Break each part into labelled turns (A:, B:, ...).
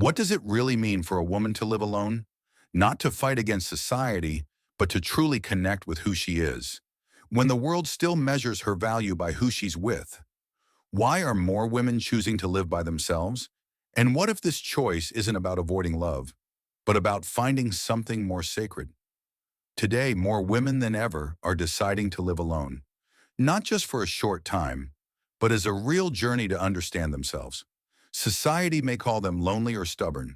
A: What does it really mean for a woman to live alone? Not to fight against society, but to truly connect with who she is. When the world still measures her value by who she's with, why are more women choosing to live by themselves? And what if this choice isn't about avoiding love, but about finding something more sacred? Today, more women than ever are deciding to live alone, not just for a short time, but as a real journey to understand themselves. Society may call them lonely or stubborn,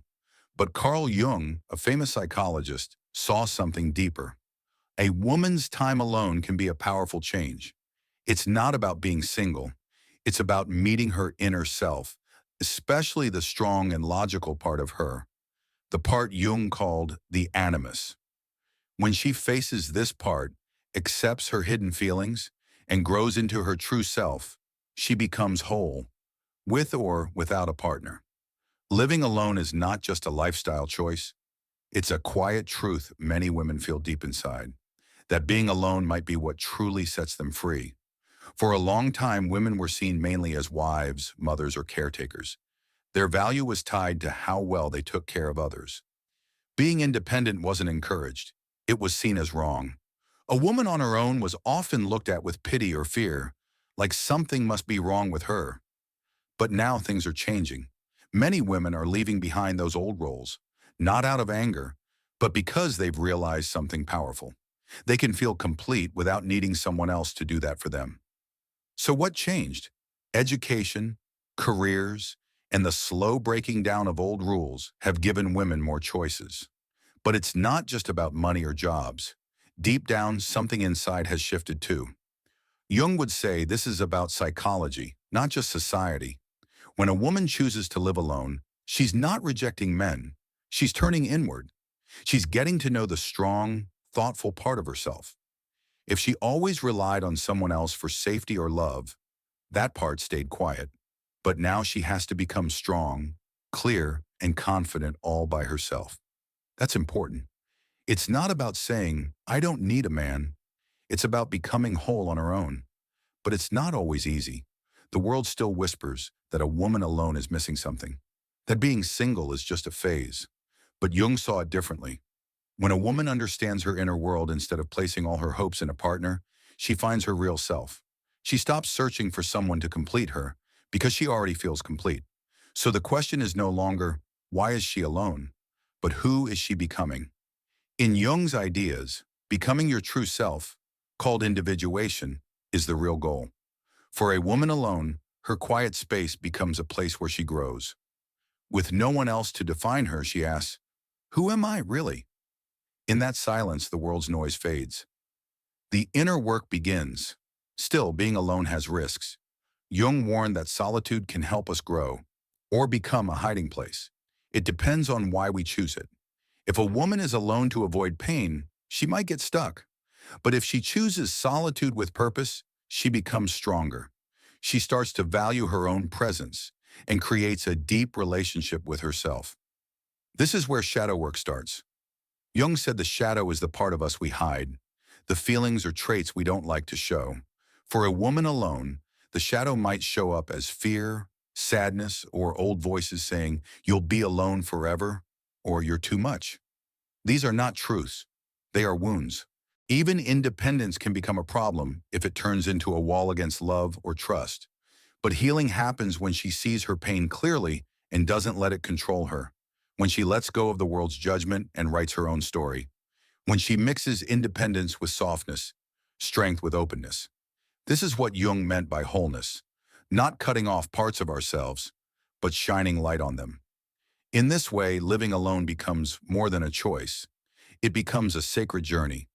A: but Carl Jung, a famous psychologist, saw something deeper. A woman's time alone can be a powerful change. It's not about being single. It's about meeting her inner self, especially the strong and logical part of her, the part Jung called the animus. When she faces this part, accepts her hidden feelings, and grows into her true self, she becomes whole, with or without a partner. Living alone is not just a lifestyle choice. It's a quiet truth many women feel deep inside, that being alone might be what truly sets them free. For a long time, women were seen mainly as wives, mothers, or caretakers. Their value was tied to how well they took care of others. Being independent wasn't encouraged. It was seen as wrong. A woman on her own was often looked at with pity or fear, like something must be wrong with her. But now things are changing. Many women are leaving behind those old roles, not out of anger, but because they've realized something powerful. They can feel complete without needing someone else to do that for them. So what changed? Education, careers, and the slow breaking down of old rules have given women more choices. But it's not just about money or jobs. Deep down, something inside has shifted too. Jung would say this is about psychology, not just society. When a woman chooses to live alone, she's not rejecting men. She's turning inward. She's getting to know the strong, thoughtful part of herself. If she always relied on someone else for safety or love, that part stayed quiet. But now she has to become strong, clear, and confident all by herself. That's important. It's not about saying, I don't need a man. It's about becoming whole on her own. But it's not always easy. The world still whispers that a woman alone is missing something, that being single is just a phase. But Jung saw it differently. When a woman understands her inner world instead of placing all her hopes in a partner, she finds her real self. She stops searching for someone to complete her because she already feels complete. So the question is no longer, why is she alone? But who is she becoming? In Jung's ideas, becoming your true self, called individuation, is the real goal. For a woman alone, her quiet space becomes a place where she grows. With no one else to define her, she asks, who am I really? In that silence, the world's noise fades. The inner work begins. Still, being alone has risks. Jung warned that solitude can help us grow, or become a hiding place. It depends on why we choose it. If a woman is alone to avoid pain, she might get stuck. But if she chooses solitude with purpose, she becomes stronger. She starts to value her own presence and creates a deep relationship with herself. This is where shadow work starts. Jung said the shadow is the part of us we hide, the feelings or traits we don't like to show. For a woman alone, the shadow might show up as fear, sadness, or old voices saying, you'll be alone forever, or you're too much. These are not truths. They are wounds. Even independence can become a problem if it turns into a wall against love or trust. But healing happens when she sees her pain clearly and doesn't let it control her. When she lets go of the world's judgment and writes her own story. When she mixes independence with softness, strength with openness. This is what Jung meant by wholeness. Not cutting off parts of ourselves, but shining light on them. In this way, living alone becomes more than a choice. It becomes a sacred journey.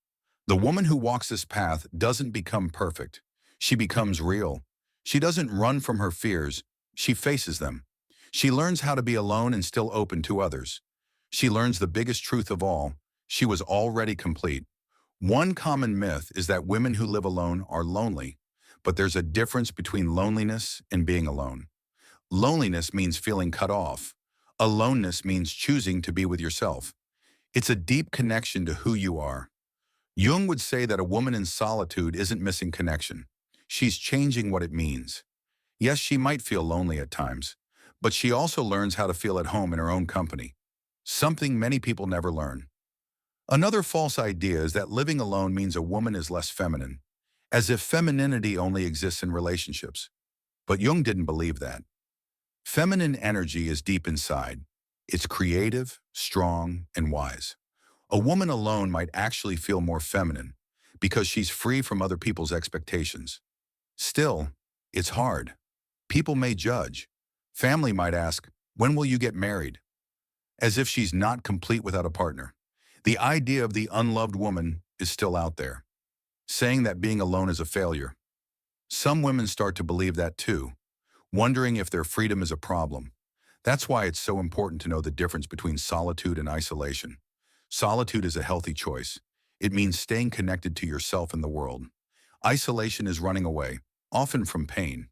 A: The woman who walks this path doesn't become perfect. She becomes real. She doesn't run from her fears. She faces them. She learns how to be alone and still open to others. She learns the biggest truth of all. She was already complete. One common myth is that women who live alone are lonely, but there's a difference between loneliness and being alone. Loneliness means feeling cut off. Aloneness means choosing to be with yourself. It's a deep connection to who you are. Jung would say that a woman in solitude isn't missing connection. She's changing what it means. Yes, she might feel lonely at times, But she also learns how to feel at home in her own company, something many people never learn. Another false idea is that living alone means a woman is less feminine, as if femininity only exists in relationships. But Jung didn't believe that. Feminine energy is deep inside. It's creative, strong, and wise. A woman alone might actually feel more feminine because she's free from other people's expectations. Still, it's hard. People may judge. Family might ask, when will you get married? As if she's not complete without a partner. The idea of the unloved woman is still out there, saying that being alone is a failure. Some women start to believe that too, wondering if their freedom is a problem. That's why it's so important to know the difference between solitude and isolation. Solitude is a healthy choice. It means staying connected to yourself and the world. Isolation is running away, often from pain.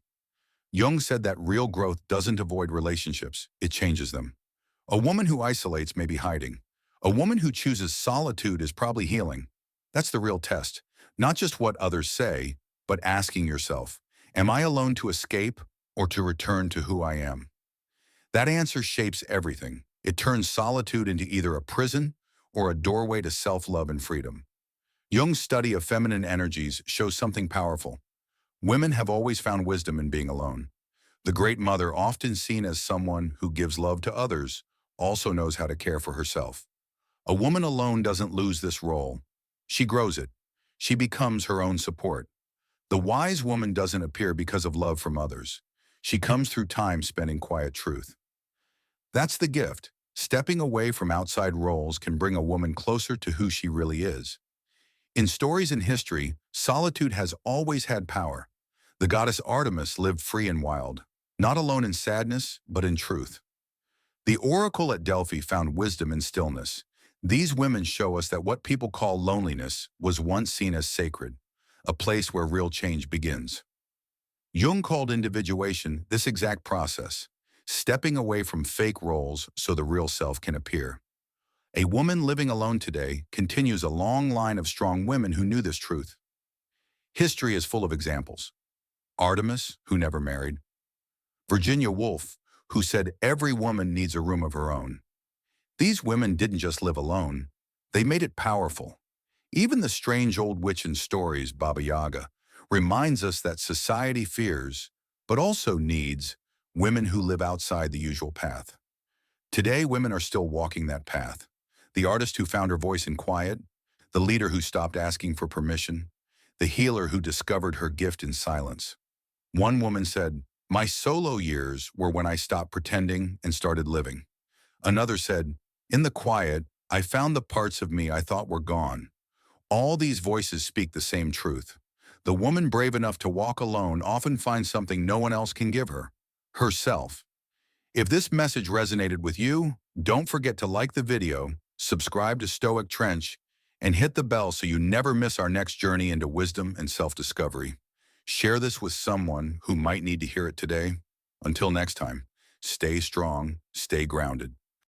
A: Jung said that real growth doesn't avoid relationships, it changes them. A woman who isolates may be hiding. A woman who chooses solitude is probably healing. That's the real test. Not just what others say, but asking yourself, am I alone to escape or to return to who I am? That answer shapes everything. It turns solitude into either a prison or a doorway to self-love and freedom. Jung's study of feminine energies shows something powerful. Women have always found wisdom in being alone. The Great Mother, often seen as someone who gives love to others, also knows how to care for herself. A woman alone doesn't lose this role. She grows it. She becomes her own support. The wise woman doesn't appear because of love from others. She comes through time spent in quiet truth. That's the gift. Stepping away from outside roles can bring a woman closer to who she really is. In stories and history, solitude has always had power. The goddess Artemis lived free and wild, not alone in sadness, but in truth. The oracle at Delphi found wisdom in stillness. These women show us that what people call loneliness was once seen as sacred, a place where real change begins. Jung called individuation this exact process, stepping away from fake roles so the real self can appear. A woman living alone today continues a long line of strong women who knew this truth. History is full of examples. Artemis, who never married. Virginia Woolf, who said every woman needs a room of her own. These women didn't just live alone, they made it powerful. Even the strange old witch in stories, Baba Yaga, reminds us that society fears, but also needs, women who live outside the usual path. Today, women are still walking that path. The artist who found her voice in quiet, the leader who stopped asking for permission, the healer who discovered her gift in silence. One woman said, "My solo years were when I stopped pretending and started living." Another said, "In the quiet, I found the parts of me I thought were gone." All these voices speak the same truth. The woman brave enough to walk alone often finds something no one else can give her, herself. If this message resonated with you, don't forget to like the video, subscribe to Stoic Trench, and hit the bell so you never miss our next journey into wisdom and self-discovery. Share this with someone who might need to hear it today. Until next time, stay strong, stay grounded.